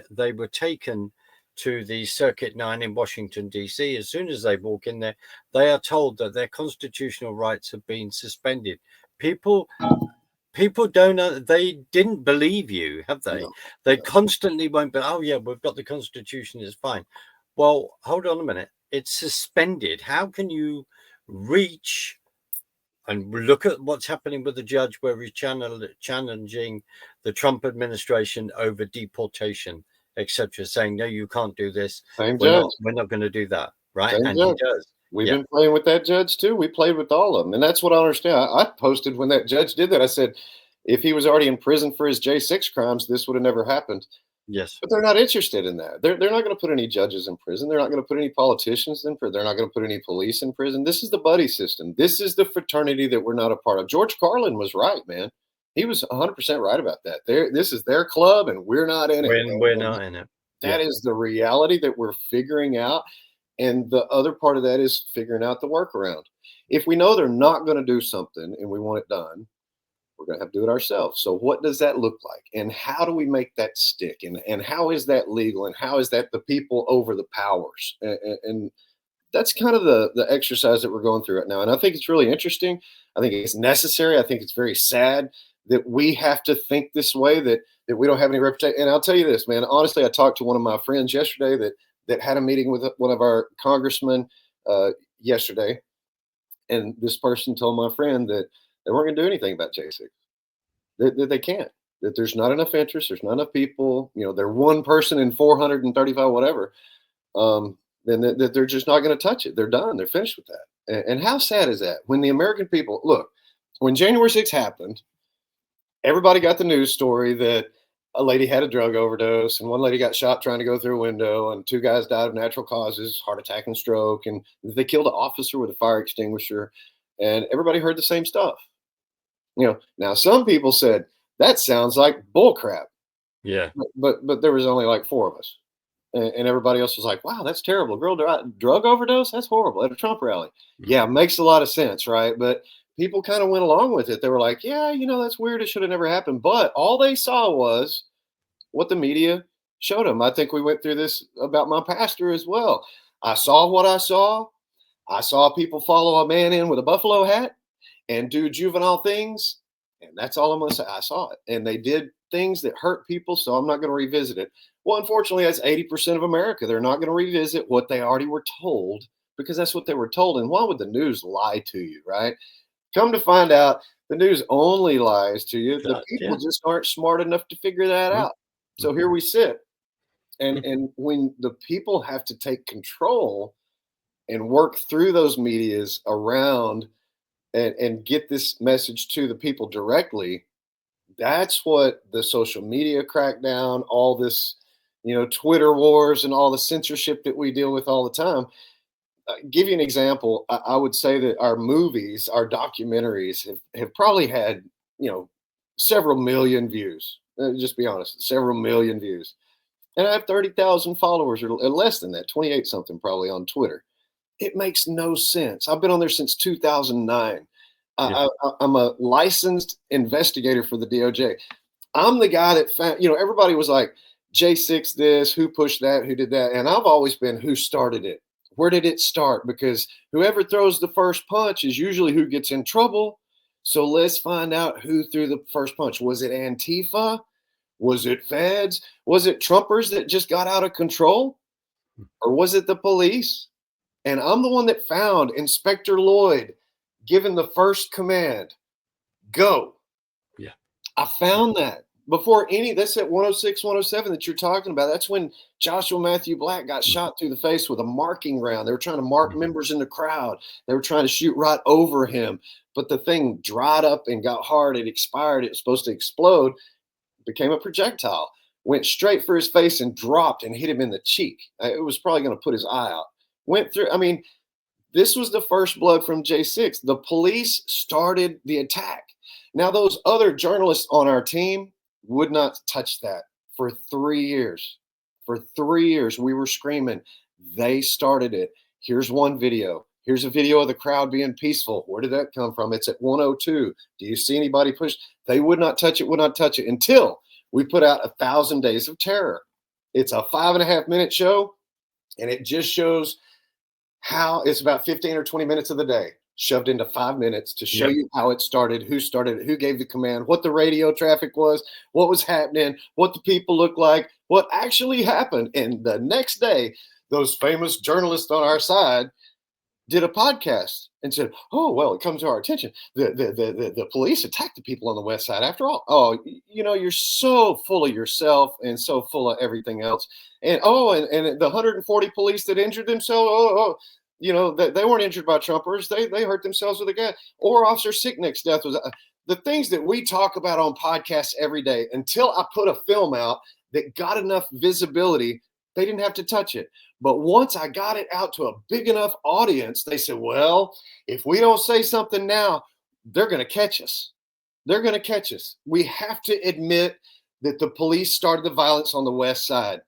they were taken to the Circuit 9 in Washington, D.C., as soon as they walk in there, they are told that their constitutional rights have been suspended. People people don't they didn't believe you, have they? No. They No. constantly won't, but oh yeah, we've got the Constitution, it's fine. Well, hold on a minute, it's suspended. How can you reach and look at what's happening with the judge, where he's challenging the Trump administration over deportation, etc., saying no, you can't do this. Same We're judge. not. We're not going to do that, right? Same And he judge. does. We've Yeah. been playing with that judge too. We played with all of them. And that's what I understand. I posted when that judge did that. I said, if he was already in prison for his J6 crimes, this would have never happened. Yes. But they're not interested in that. They're not going to put any judges in prison. They're not going to put any politicians in prison. They're not going to put any police in prison. This is the buddy system. This is the fraternity that we're not a part of. George Carlin was right, man. He was 100% right about that. This is their club, and we're not in it. When we're And not in it. that Yeah. is the reality that we're figuring out. And the other part of that is figuring out the workaround. If we know they're not going to do something and we want it done, we're going to have to do it ourselves. So, what does that look like? And how do we make that stick? And how is that legal? And how is that the people over the powers? And that's kind of the exercise that we're going through right now. And I think it's really interesting. I think it's necessary. I think it's very sad that we have to think this way, that we don't have any reputation. And I'll tell you this, man. Honestly, I talked to one of my friends yesterday that had a meeting with one of our congressmen yesterday, and this person told my friend that they weren't going to do anything about J6. That they can't. That there's not enough interest. There's not enough people. They're one person in 435 whatever. Then that they're just not going to touch it. They're done. They're finished with that. And how sad is that? When the American people look, when January 6th happened, everybody got the news story that a lady had a drug overdose, and one lady got shot trying to go through a window, and two guys died of natural causes, heart attack and stroke, and they killed an officer with a fire extinguisher, and everybody heard the same stuff. Now some people said that sounds like bullcrap, Yeah. but there was only like four of us, and everybody else was like, "Wow, that's terrible. Girl drug overdose? That's horrible." At a Trump rally, yeah, makes a lot of sense, right? But people kind of went along with it. They were like, "Yeah, that's weird. It should have never happened." But all they saw was what the media showed them. I think we went through this about my pastor as well. I saw what I saw. I saw people follow a man in with a buffalo hat and do juvenile things. And that's all I'm going to say. I saw it. And they did things that hurt people. So I'm not going to revisit it. Well, unfortunately, that's 80% of America. They're not going to revisit what they already were told because that's what they were told. And why would the news lie to you, right? Come to find out, the news only lies to you. The people Yeah. just aren't smart enough to figure that Mhm. out. So here we sit. And when the people have to take control and work through those medias around and get this message to the people directly, that's what the social media crackdown, all this, Twitter wars and all the censorship that we deal with all the time. Give you an example. I would say that our movies, our documentaries have probably had, several million views. Just be honest, several million views. And I have 30,000 followers or less than that, 28 something probably on Twitter. It makes no sense. I've been on there since 2009. Yeah. I'm a licensed investigator for the DOJ. I'm the guy that found, everybody was like, J6 this, who pushed that, who did that. And I've always been who started it. Where did it start? Because whoever throws the first punch is usually who gets in trouble. So let's find out who threw the first punch. Was it Antifa? Was it feds? Was it Trumpers that just got out of control? Or was it the police? And I'm the one that found Inspector Lloyd given the first command, go. Yeah. I found that before that's at 106, 107 that you're talking about. That's when Joshua Matthew Black got shot through the face with a marking round. They were trying to mark members in the crowd. They were trying to shoot right over him, but the thing dried up and got hard. It expired. It was supposed to explode, became a projectile, went straight for his face and dropped and hit him in the cheek. It was probably going to put his eye out. Went through, this was the first blood from J6. The police started the attack. Now, those other journalists on our team would not touch that for 3 years. For 3 years, we were screaming. They started it. Here's one video. Here's a video of the crowd being peaceful. Where did that come from? It's at 102. Do you see anybody push? They would not touch it until we put out 1,000 Days of Terror. It's a 5.5-minute show, and it just shows how it's about 15 or 20 minutes of the day shoved into 5 minutes to show you how it started, who gave the command, what the radio traffic was, what was happening, what the people looked like, what actually happened. And the next day, those famous journalists on our side did a podcast and said, "Oh, well, it comes to our attention. The police attacked the people on the West Side after all." Oh, you're so full of yourself and so full of everything else. And and the 140 police that injured themselves, they weren't injured by Trumpers. They hurt themselves with a gun. Or Officer Sicknick's death was the things that we talk about on podcasts every day. Until I put a film out that got enough visibility, they didn't have to touch it. But once I got it out to a big enough audience, they said, well, if we don't say something now, they're going to catch us. They're going to catch us. We have to admit that the police started the violence on the West Side.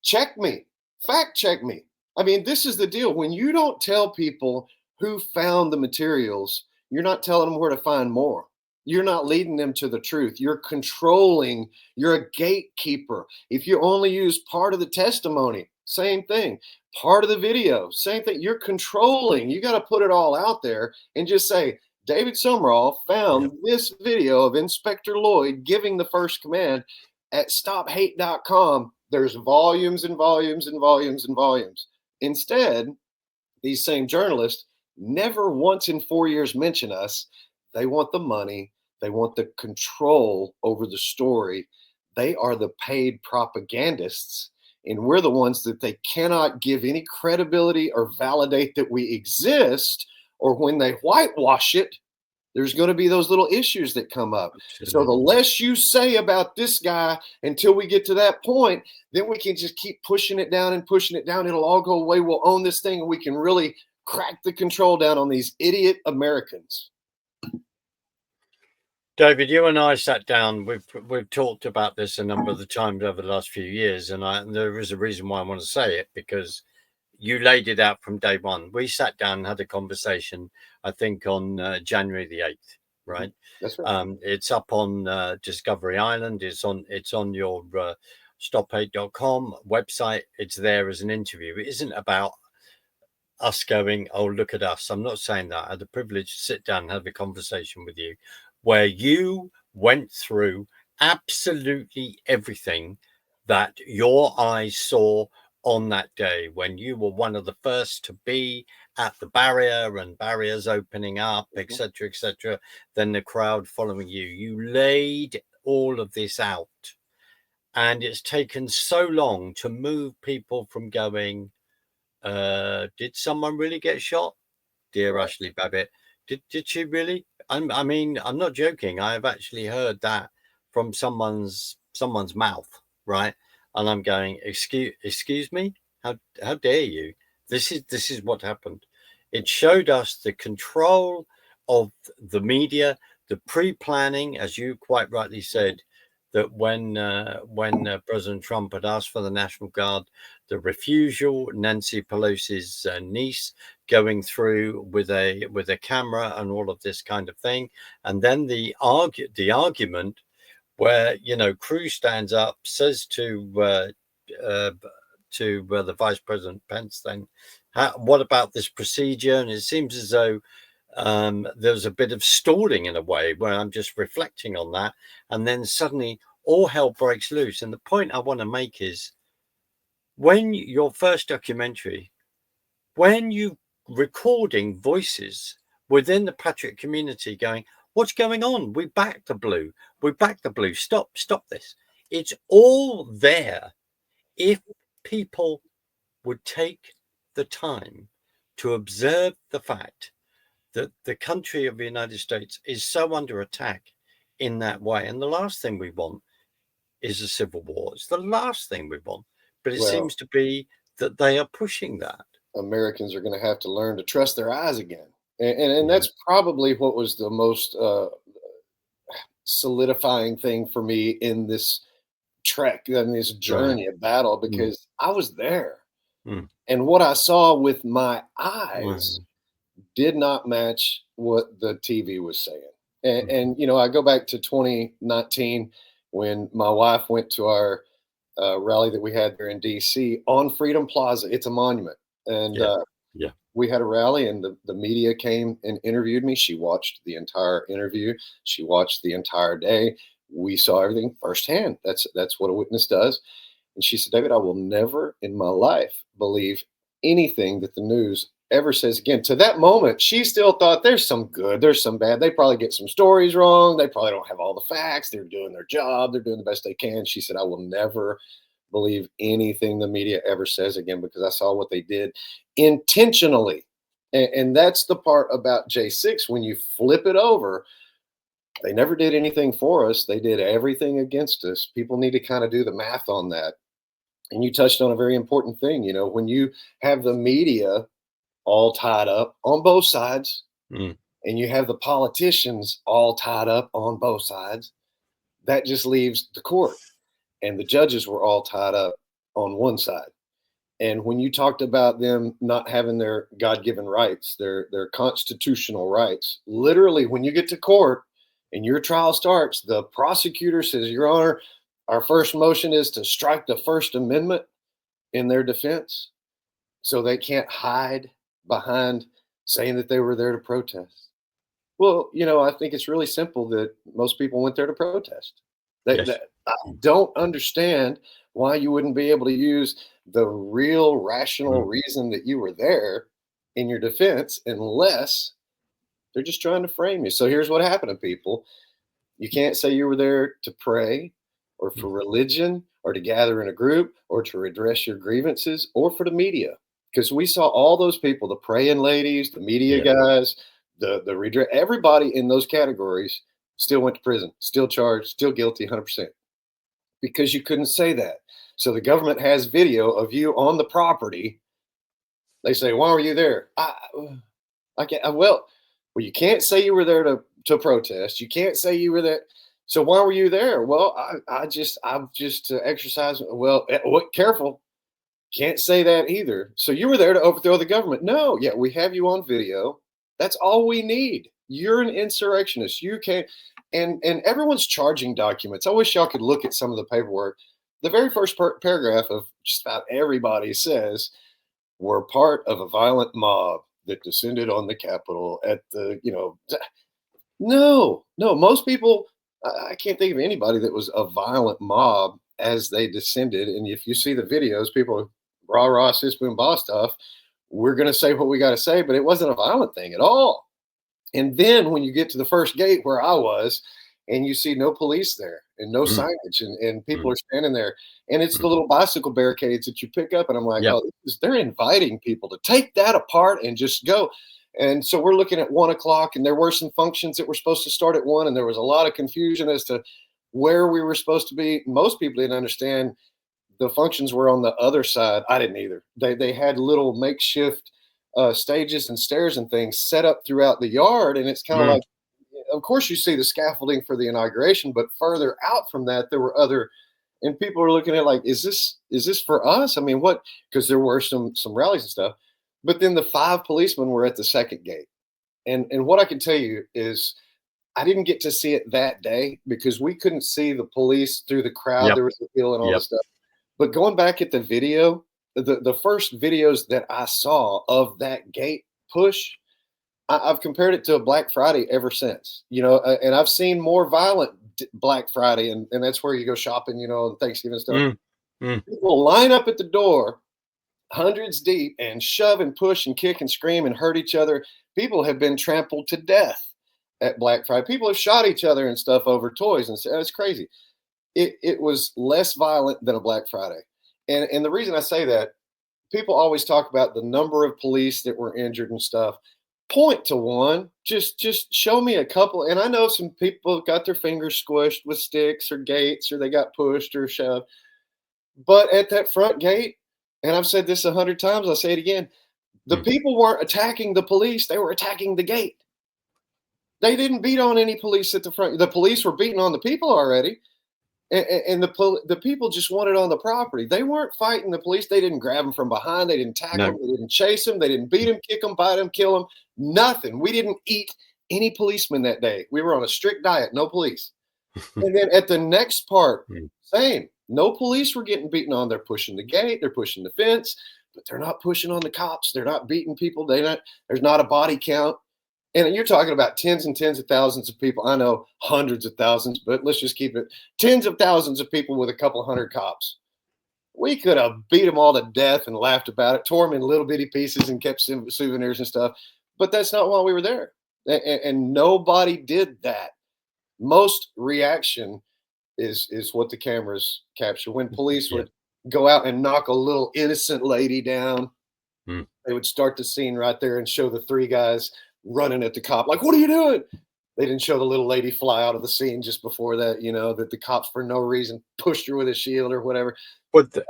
Check me, fact check me. I mean, this is the deal. When you don't tell people who found the materials, you're not telling them where to find more. You're not leading them to the truth. You're controlling, you're a gatekeeper. If you only use part of the testimony, same thing. Part of the video, same thing. You're controlling. You got to put it all out there and just say, David Sumrall Yeah. found this video of Inspector Lloyd giving the first command at stophate.com. There's volumes and volumes and volumes and volumes. Instead, these same journalists never once in 4 years mention us. They want the money, they want the control over the story. They are the paid propagandists, and we're the ones that they cannot give any credibility or validate that we exist. Or when they whitewash it, there's going to be those little issues that come up. So the Absolutely. less you say about this guy until we get to that point, then we can just keep pushing it down and pushing it down. It'll all go away. We'll own this thing and we can really crack the control down on these idiot Americans. David, you and I sat down. We've talked about this a number of the times over the last few years, and there is a reason why I want to say it, because you laid it out from day one. We sat down and had a conversation, I think, on January the 8th, right? That's right. It's up on Discovery Island. It's on your stop8.com website. It's there as an interview. It isn't about us going, oh, look at us. I'm not saying that. I had the privilege to sit down and have a conversation with you where you went through absolutely everything that your eyes saw on that day, when you were one of the first to be at the barrier and barriers opening up, etc., etc., then the crowd following you. You laid all of this out, and it's taken so long to move people from going, did someone really get shot? Dear Right. Ashley Babbitt, did she really? I mean, I'm not joking. I've actually heard that from someone's mouth, right? And I'm going, excuse me, how dare you? This is what happened. It showed us the control of the media, the pre-planning, as you quite rightly said, that when President Trump had asked for the National Guard, the refusal, Nancy Pelosi's niece going through with a camera and all of this kind of thing, and then the argument where Cruz stands up, says to the Vice President Pence, then what about this procedure? And it seems as though there's a bit of stalling in a way, where I'm just reflecting on that, and then suddenly all hell breaks loose. And the point I want to make is, when your first documentary, when you recording voices within the patriot community going, what's going on? We back the blue. We back the blue. Stop this. It's all there. If people would take the time to observe the fact that the country of the United States is so under attack in that way. And the last thing we want is a civil war. It's the last thing we want. But it Well, seems to be that they are pushing that. Americans are going to have to learn to trust their eyes again. And Yeah. that's probably what was the most solidifying thing for me in this trek, in this Right. journey of battle, Mm, because I was there. mm, And what I saw with my eyes mm, did not match what the TV was saying. mhm. I go back to 2019 when my wife went to our rally that we had there in DC on Freedom Plaza. It's a monument. And Yeah. Yeah. we had a rally, and the media came and interviewed me. She watched the entire interview, she watched the entire day. We saw everything firsthand. That's what a witness does. And she said, David, I will never in my life believe anything that the news ever says again. To that moment, she still thought there's some good, there's some bad. They probably get some stories wrong. They probably don't have all the facts. They're doing their job. They're doing the best they can. She said, I will never believe anything the media ever says again, because I saw what they did intentionally. And that's the part about J6. When you flip it over, they never did anything for us. They did everything against us. People need to kind of do the math on that. And you touched on a very important thing. When you have the media all tied up on both sides, Mm. and you have the politicians all tied up on both sides, that just leaves the court. And the judges were all tied up on one side. And when you talked about them not having their God-given rights, their constitutional rights, literally when you get to court and your trial starts, the prosecutor says, Your Honor, our first motion is to strike the First Amendment in their defense so they can't hide behind saying that they were there to protest. Well, I think it's really simple that most people went there to protest. Yes. I don't understand why you wouldn't be able to use the real rational reason that you were there in your defense unless they're just trying to frame you. So here's what happened to people. You can't say you were there to pray or for religion or to gather in a group or to redress your grievances or for the media. Because we saw all those people, the praying ladies, the media guys, the redress, everybody in those categories still went to prison, still charged, still guilty 100%. Because you couldn't say that. So the government has video of you on the property. They say, why were you there? I can't. Well, you can't say you were there to protest. You can't say you were there. So why were you there? Well, I'm just to exercise. Well, careful. Can't say that either. So you were there to overthrow the government. No, yeah, we have you on video. That's all we need. You're an insurrectionist. You can't. And everyone's charging documents. I wish y'all could look at some of the paperwork. The very first paragraph of just about everybody says, we're part of a violent mob that descended on the Capitol at the, no, most people, I can't think of anybody that was a violent mob as they descended. And if you see the videos, people rah, rah, sis, boom, boss stuff, we're going to say what we got to say, but it wasn't a violent thing at all. And then when you get to the first gate where I was, and you see no police there and no signage, and people are standing there, and it's the little bicycle barricades that you pick up, and I'm like, oh, they're inviting people to take that apart and just go. And so we're looking at 1 o'clock, and there were some functions that were supposed to start at 1, and there was a lot of confusion as to where we were supposed to be. Most people didn't understand the functions were on the other side. I didn't either. They had little makeshift stages and stairs and things set up throughout the yard, and it's kind of like, of course you see the scaffolding for the inauguration, but further out from that there were other, and people are looking at like, is this for us? I mean, what? Because there were some rallies and stuff, but then the 5 policemen were at the second gate, and what I can tell you is I didn't get to see it that day because we couldn't see the police through the crowd. There was the hill and all this stuff. But going back at the video, the first videos that I saw of that gate push, I've compared it to a Black Friday ever since, and I've seen more violent Black Friday, and that's where you go shopping, Thanksgiving stuff. People line up at the door, hundreds deep, and shove and push and kick and scream and hurt each other. People have been trampled to death at Black Friday. People have shot each other and stuff over toys, and it's crazy. It was less violent than a Black Friday. And the reason I say that, people always talk about the number of police that were injured and stuff. Point to one, just show me a couple. And I know some people got their fingers squished with sticks or gates, or they got pushed or shoved. But at that front gate, and I've said this 100 times, I'll say it again, the people weren't attacking the police, they were attacking the gate. They didn't beat on any police at the front. The police were beating on the people already. And the people just wanted on the property. They weren't fighting the police. They didn't grab them from behind. They didn't tackle them. They didn't chase them. They didn't beat them, kick them, bite them, kill them. Nothing. We didn't eat any policemen that day. We were on a strict diet, no police. And then at the next part, same. No police were getting beaten on. They're pushing the gate. They're pushing the fence, but they're not pushing on the cops. They're not beating people. There's not a body count. And you're talking about tens and tens of thousands of people. I know hundreds of thousands, but let's just keep it tens of thousands of people with a couple hundred cops. We could have beat them all to death and laughed about it, tore them in little bitty pieces and kept souvenirs and stuff. But that's not why we were there. And nobody did that. Most reaction is what the cameras capture. When police would go out and knock a little innocent lady down, they would start the scene right there and show the 3 guys running at the cop, like, what are you doing? They didn't show the little lady fly out of the scene just before that, that the cops for no reason pushed her with a shield or whatever. But the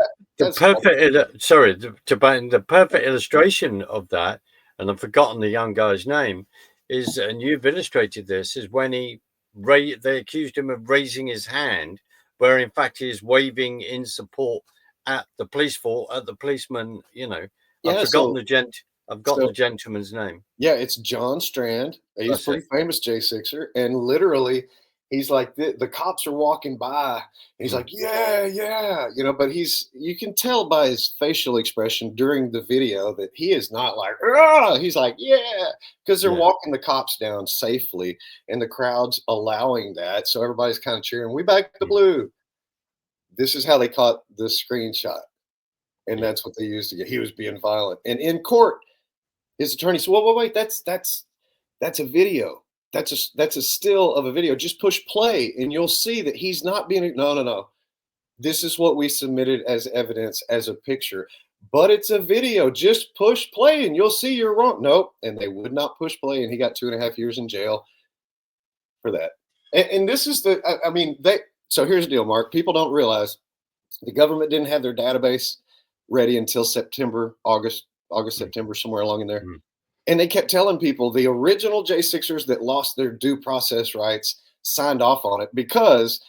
perfect illustration of that, and I've forgotten the young guy's name, is, and you've illustrated this, is when they accused him of raising his hand, where in fact he is waving in support at the police fort, at the policeman. I've Yeah. forgotten the gent. I've got the So gentleman's name. yeah, it's John Strand. He's a That's it. pretty famous J6er, and literally, he's like the cops are walking by. And he's Mm, like, "Yeah, yeah," but you can tell by his facial expression during the video that he is not like, "Ah!" He's like, "Yeah," because they're yeah, walking the cops down safely, and the crowd's allowing that, so everybody's kind of cheering. We back the mm, blue. This is how they caught the screenshot, and yeah, that's what they used to get. He was being violent, and in court, his attorney said, "Well, wait, that's a video. That's a still of a video. Just push play, and you'll see that he's not being. No, no, no. This is what we submitted as evidence as a picture, but it's a video. Just push play, and you'll see you're wrong." Nope, and they would not push play, and he got 2.5 years in jail for that. And this is the. I mean, they. So here's the deal, Mark. People don't realize the government didn't have their database ready until August, mm, September, somewhere along in there. mm, And they kept telling people the original J6ers that lost their due process rights signed off on it because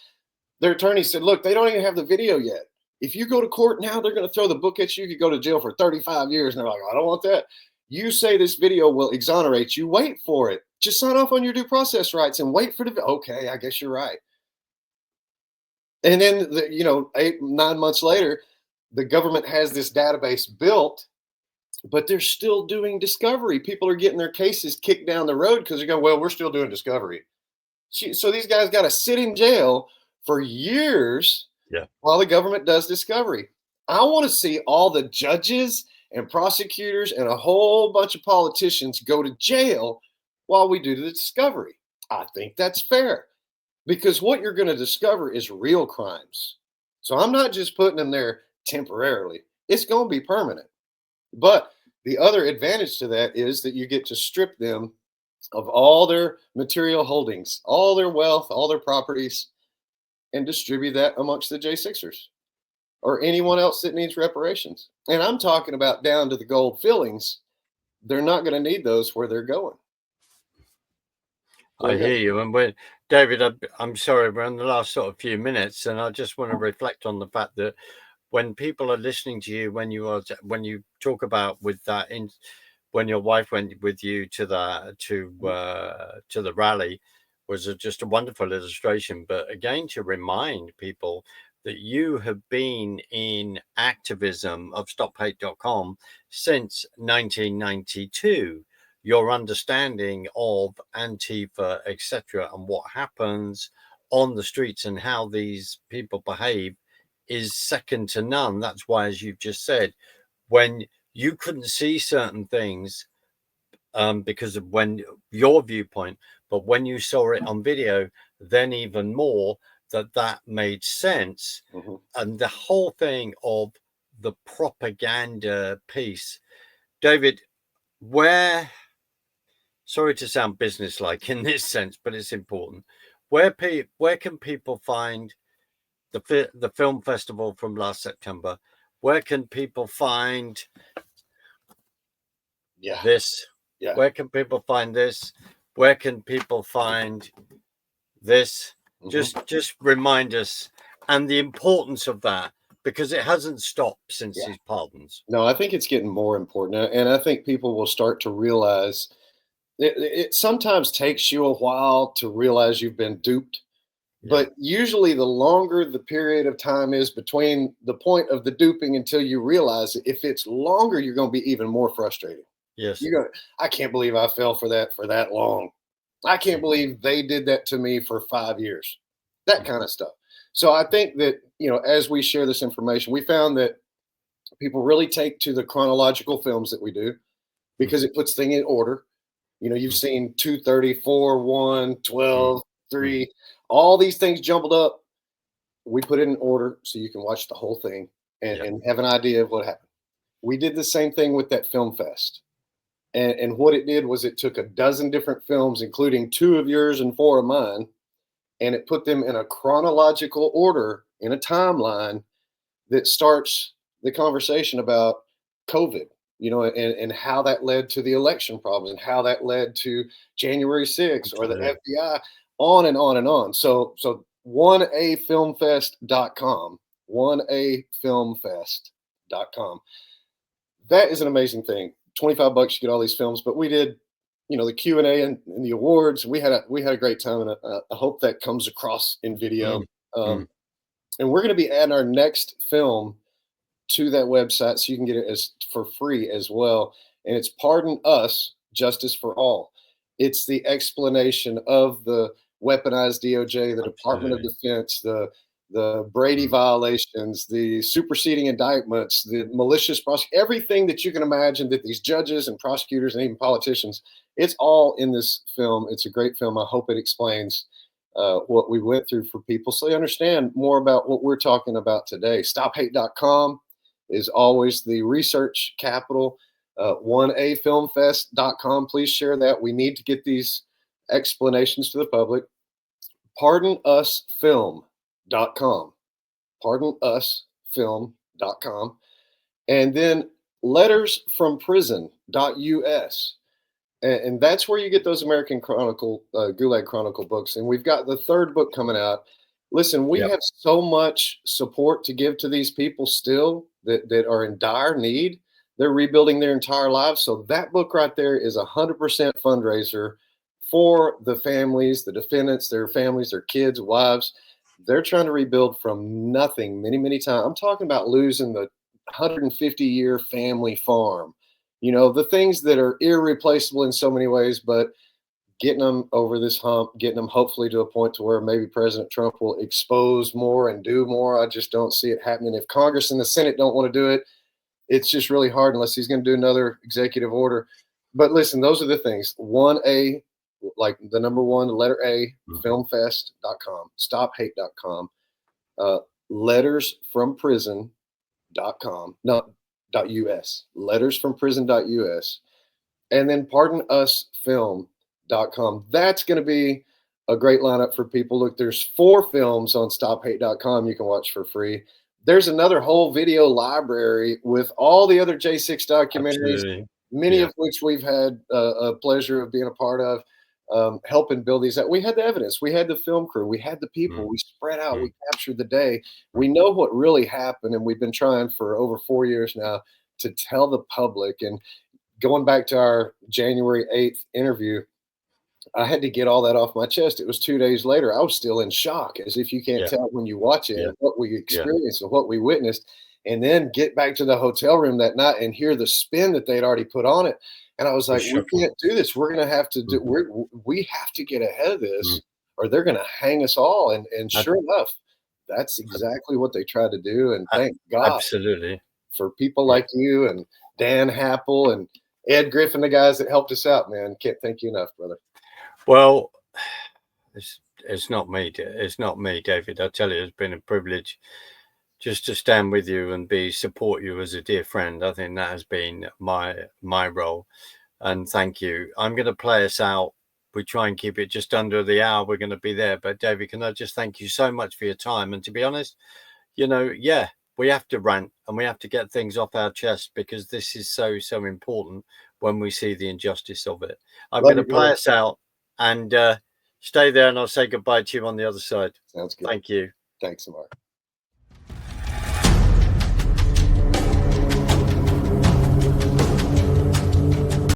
their attorney said, "Look, they don't even have the video yet. If you go to court now, they're going to throw the book at you. You could go to jail for 35 years." And they're like, "I don't want that. You say this video will exonerate you. Wait for it. Just sign off on your due process rights and wait for the." Okay, I guess you're right. And then, 8, 9 months later, the government has this database built, but they're still doing discovery. People are getting their cases kicked down the road because they go, "Well, we're still doing discovery." So these guys got to sit in jail for years yeah. while the government does discovery. I want to see all the judges and prosecutors and a whole bunch of politicians go to jail while we do the discovery. I think that's fair because what you're going to discover is real crimes. So I'm not just putting them there temporarily, it's going to be permanent. But the other advantage to that is that you get to strip them of all their material holdings, all their wealth, all their properties, and distribute that amongst the J6ers or anyone else that needs reparations. And I'm talking about down to the gold fillings. They're not going to need those where they're going. I They're hear going. you. And David, I'm sorry, we're in the last sort of few minutes, and I just want to reflect on the fact that when people are listening to you, when you talk about with that in when your wife went with you to the rally, was just a wonderful illustration. But again, to remind people that you have been in activism of StopHate.com since 1992. Your understanding of Antifa, etc., and what happens on the streets and how these people behave is second to none. That's why, as you've just said, when you couldn't see certain things because of when your viewpoint, but when you saw it on video, then even more that made sense. Mm-hmm. And the whole thing of the propaganda piece, David, where, sorry to sound businesslike in this sense, but it's important. Where can people find the film festival from last September? Where can people find Yeah. this? Yeah. Where can people find this? Where can people find this? Mm-hmm. Just remind us and the importance of that because it hasn't stopped since Yeah. these pardons. No, I think it's getting more important. And I think people will start to realize it sometimes takes you a while to realize you've been duped. Yeah. But usually, the longer the period of time is between the point of the duping until you realize it, if it's longer, you're going to be even more frustrated. Yes. You're going, I can't believe I fell for that long. I can't believe they did that to me for 5 years. That kind of stuff. So I think that, as we share this information, we found that people really take to the chronological films that we do because Mhm. it puts things in order. You've Mhm. seen 234, 1, Mhm. 12, Mhm. 3, all these things jumbled up. We put it in order so you can watch the whole thing and, Yeah. and have an idea of what happened. We did the same thing with that film fest. And what it did was it took a dozen different films, including 2 of yours and 4 of mine, and it put them in a chronological order in a timeline that starts the conversation about COVID. and how that led to the election problems and how that led to January 6th or the Absolutely. FBI, on and on and on. So 1afilmfest.com, 1afilmfest.com. That is an amazing thing. $25 you get all these films, but we did, the Q&A and the awards. We had a great time, and I hope that comes across in video. Mm, mm. And we're going to be adding our next film to that website so you can get it as for free as well. And it's Pardon Us, Justice for All. It's the explanation of the weaponized DOJ, the Department of Absolutely. Defense, the Brady Mm. violations, the superseding indictments, the malicious prosecution, everything that you can imagine that these judges and prosecutors and even politicians, it's all in this film. It's a great film. I hope it explains what we went through for people so they understand more about what we're talking about today. StopHate.com is always the research capital. 1afilmfest.com. Please share that. We need to get these explanations to the public. PardonUsFilm.com. PardonUsFilm.com. And then lettersfromprison.us. And that's where you get those American Chronicle, Gulag Chronicle books. And we've got the third book coming out. Listen, we Yep. have so much support to give to these people still that are in dire need. They're rebuilding their entire lives. So that book right there is 100% fundraiser for the families, the defendants, their families, their kids, wives. They're trying to rebuild from nothing many, many times. I'm talking about losing the 150-year family farm. The things that are irreplaceable in so many ways, but getting them over this hump, getting them hopefully to a point to where maybe President Trump will expose more and do more. I just don't see it happening. If Congress and the Senate don't want to do it, it's just really hard unless he's going to do another executive order. But listen, those are the things. 1A, like the number one, the letter A, filmfest.com, stophate.com, lettersfromprison.com, not .us, lettersfromprison.us, and then pardonusfilm.com. That's going to be a great lineup for people. Look, there's 4 films on stophate.com you can watch for free. There's another whole video library with all the other J6 documentaries, Absolutely. many Yeah. of which we've had a pleasure of being a part of, helping build these out. We had the evidence, we had the film crew, we had the people, Mm, we spread out, mm. we captured the day. We know what really happened, and we've been trying for over 4 years now to tell the public. And going back to our January 8th interview, I had to get all that off my chest. It was 2 days later. I was still in shock, as if you can't Yeah. tell when you watch it Yeah. and what we Yeah. experienced and what we witnessed. And then get back to the hotel room that night and hear the spin that they'd already put on it. And I was It was like, we shocking. can't do this. We're going to have to do, Mhm. we have to get ahead of Mm. this or they're going to hang us all. And Ab- sure enough, that's ab- exactly what they tried to do. And a- thank God Absolutely. for people Yeah. like you and Dan Happel and Ed Griffin, the guys that helped us out, man. Can't thank you enough, brother. Well, it's not me. It's not me, David. I tell you, it's been a privilege just to stand with you and support you as a dear friend. I think that has been my role. And thank you. I'm going to play us out. We try and keep it just under the hour. We're going to be there. But David, can I just thank you so much for your time? And to be honest, yeah, we have to rant and we have to get things off our chest because this is so important when we see the injustice of it. I'm Love going to you, play brother. us out and stay there, and I'll say goodbye to you on the other side. Sounds good. Thank you. Thanks, Amar.